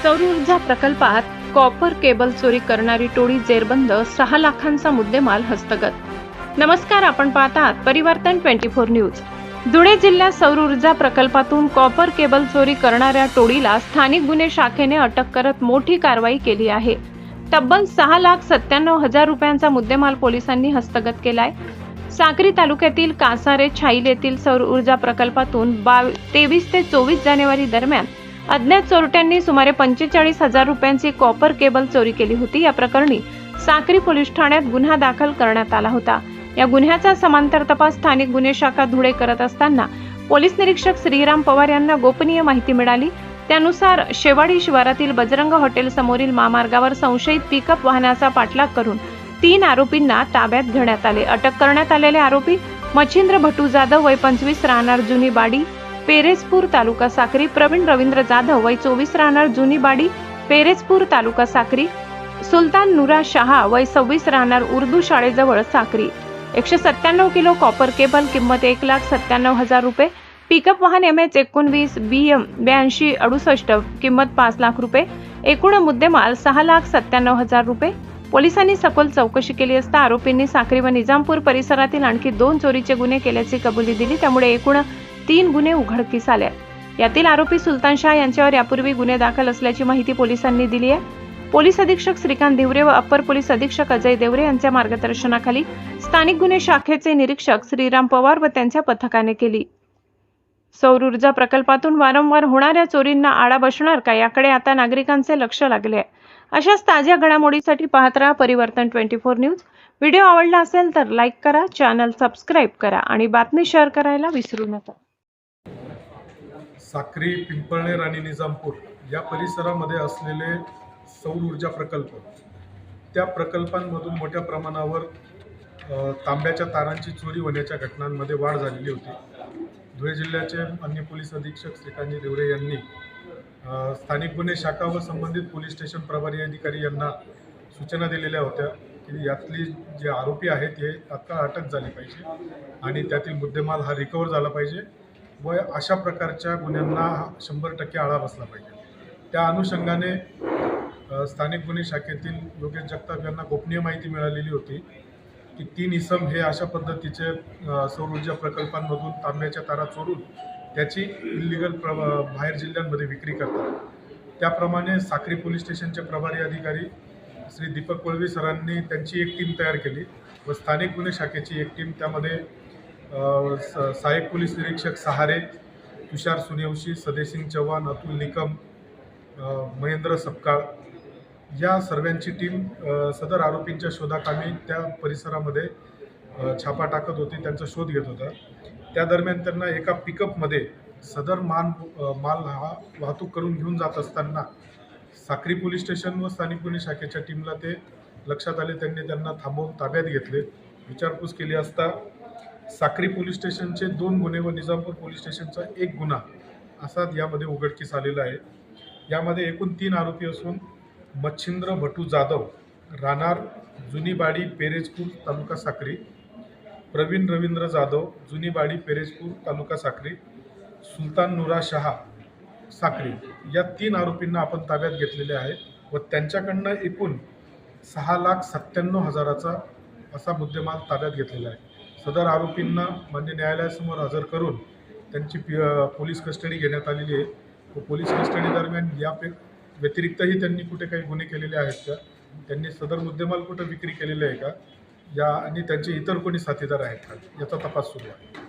सौर ऊर्जा प्रकल्पात कॉपर केबल चोरी करणारी टोळी जेरबंद, 6 लाखांचा मुद्देमाल हस्तगत। नमस्कार, आपण पाहत आहात परिवर्तन 24 न्यूज। धुळे जिल्ह्यात सौर ऊर्जा प्रकल्पातून कॉपर केबल चोरी करणाऱ्या टोळीला स्थानिक गुन्हे शाखेने अटक करत मोठी कारवाई केली आहे। तब्बल 6,97,000 रुपयांचा मुद्देमाल पोलिसांनी हस्तगत केलाय। साक्री तालुक्यातील कासारे छाईल येथील सौर ऊर्जा प्रकल्पातून 23 ते 24 जानेवारी दरम्यान अज्ञात चोरट्यांनी सुमारे 45,000 रुपयांची कॉपर केबल चोरी केली होती। या प्रकरणी साक्री पोलीस ठाण्यात गुन्हा दाखल करण्यात आला होता। या गुन्ह्याचा समांतर तपास स्थानिक गुन्हे शाखा धुळे करत असताना पोलीस निरीक्षक श्रीराम पवार यांना गोपनीय माहिती मिळाली। त्यानुसार शेवाडी शिवारातील बजरंग हॉटेल समोरील महामार्गावर संशयित पिकअप वाहनाचा पाठलाग करून 3 आरोपींना ताब्यात घेण्यात आले। अटक करण्यात आलेले आरोपी मच्छिंद्र भटू जाधव वय 25 राहणार जुनी बाडी पेरेजपूर तालुका साक्री, प्रवीण रवींद्र जाधव वय 24 राहणार जुनी बाडी पेरेजपूर तालुका साक्री, सुलतान नुरा शहा वय 26 राहणार उर्दू शाळेजवळ साक्री। 197 किलो कॉपर केबल किंमत 1,97,000 रुपये, पिकअप वाहन MH19 BM 8268 किंमत 5 लाख रुपये, एकूण मुद्देमाल 6,97,000 रुपये। पोलिसांनी सखोल चौकशी केली असता आरोपींनी साक्री व निजामपूर परिसरातील आणखी 2 चोरीचे गुन्हे केल्याची कबुली दिली। त्यामुळे एकूण 3 गुन्हे उघडकीस आले। यातील आरोपी सुलतान शाह यांच्यावर यापूर्वी गुन्हे दाखल असल्याची माहिती पोलिसांनी दिली आहे। पोलीस अधीक्षक श्रीकांत धिवरे व अप्पर पोलीस अधीक्षक अजय देवरे यांच्या मार्गदर्शनाखाली स्थानिक गुन्हे शाखेचे निरीक्षक श्रीराम पवार व त्यांच्या पथकाने केली। सौर ऊर्जा प्रकल्पातून वारंवार होणाऱ्या चोरींना आळा बसणार का, याकडे आता नागरिकांचे लक्ष लागले आहे। अशाच ताज्या घडामोडीसाठी पाहत राहा परिवर्तन 24 न्यूज। व्हिडिओ आवडला असेल तर लाईक करा, चॅनल सबस्क्राईब करा आणि बातमी शेअर करायला विसरू नका। साक्री, पिंपळनेर आणि निजामपूर या परिसरामध्ये असलेले सौर ऊर्जा प्रकल्प, त्या प्रकल्पांमधून मोठ्या प्रमाणावर तांब्याच्या तारांची चोरी होण्याच्या घटनांमध्ये वाढ झालेली होती। धुळे जिल्ह्याचे माननीय पोलीस अधीक्षक श्रीकांत देवरे यांनी स्थानिक गुन्हे शाखा व संबंधित पोलीस स्टेशन प्रभारी अधिकारी यांना सूचना दिलेल्या होत्या की यातली जे आरोपी आहेत हे तात्काळ अटक झाली पाहिजे आणि त्यातील मुद्देमाल हा रिकवर झाला पाहिजे व अशा प्रकारच्या गुन्ह्यांना 100% आळा बसला पाहिजे। त्या अनुषंगाने स्थानिक गुन्हे शाखेतील योगेश जगताप यांना गोपनीय माहिती मिळालेली होती की 3 इसम हे अशा पद्धतीचे सौर ऊर्जा प्रकल्पांमधून तांब्याच्या तारा चोरून त्याची इल्लीगल बाहेर जिल्ह्यांमध्ये विक्री करतात। त्याप्रमाणे साक्री पोलीस स्टेशनचे प्रभारी अधिकारी श्री दीपक वळवी सरांनी त्यांची एक टीम तयार केली व स्थानिक गुन्हे शाखेची एक टीम, त्यामध्ये सहाय्यक पोलीस निरीक्षक सहारे, तुषार सुनेवशी, सदेसिंग चव्हाण, अतुल निकम, महेंद्र सपकाळ या सर्वांची टीम सदर आरोपींच्या शोधाकामी त्या परिसरामध्ये छापा टाकत होती, त्यांचा शोध घेत होता। त्या दरम्यान त्यांना एका पिकअपमध्ये सदर माल हा वाहतूक करून घेऊन जात असताना साक्री पोलीस स्टेशन व स्थानिक गुन्हे शाखेच्या टीमला ते लक्षात आले। त्यांनी त्यांना थांबवून ताब्यात घेतले। विचारपूस केली असता साक्री पोलीस स्टेशनचे 2 गुन्हे व निजामपूर पोलीस स्टेशनचा 1 गुन्हा असा यामध्ये उघडकीस आलेला आहे। यामध्ये एकूण 3 आरोपी असून मच्छिंद्र भटू जाधव राहणार जुनी बाडी पेरेजपूर तालुका साक्री, प्रवीण रवींद्र जाधव जुनी बाडी पेरेजपूर तालुका साक्री, सुलतान नुरा शहा साक्री या 3 आरोपींना आपण ताब्यात घेतलेले आहे व त्यांच्याकडनं एकूण 6,97,000चा असा मुद्देमाल ताब्यात घेतलेला आहे। सदर आरोपींना मान्य न्यायालयासमोर हजर करून त्यांची पोलीस कस्टडी घेण्यात आलेली आहे व पोलीस कस्टडी दरम्यान या व्यतिरिक्तही त्यांनी कुठे काही गुन्हे केलेले आहेत का, त्यांनी सदर मुद्देमाल कुठं विक्री केलेले आहे का, या आणि त्यांचे इतर कोणी साथीदार आहेत का, याचा तपास सुरू आहे।